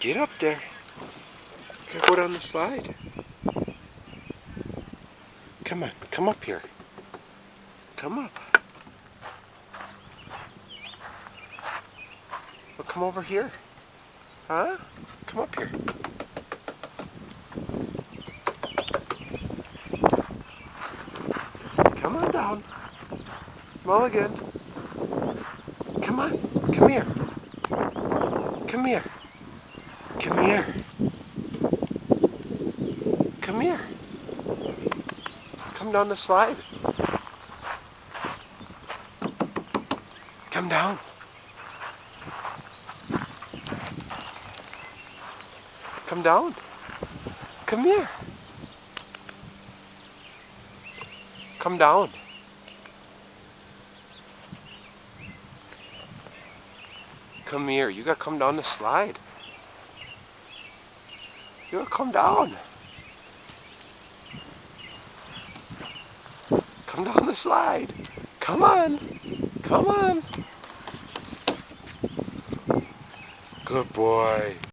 Get up there. Gotta go down the slide. Come on, come up here. Come up. Well, come over here. Huh? Come up here. Come on down. Mulligan. Come on. Come here. Come here. Come here. Come here. Come down the slide. Come down. Come down. Come here. Come down. Come here. You gotta come down the slide. You gotta come down. Come down the slide. Come on. Come on. Good boy.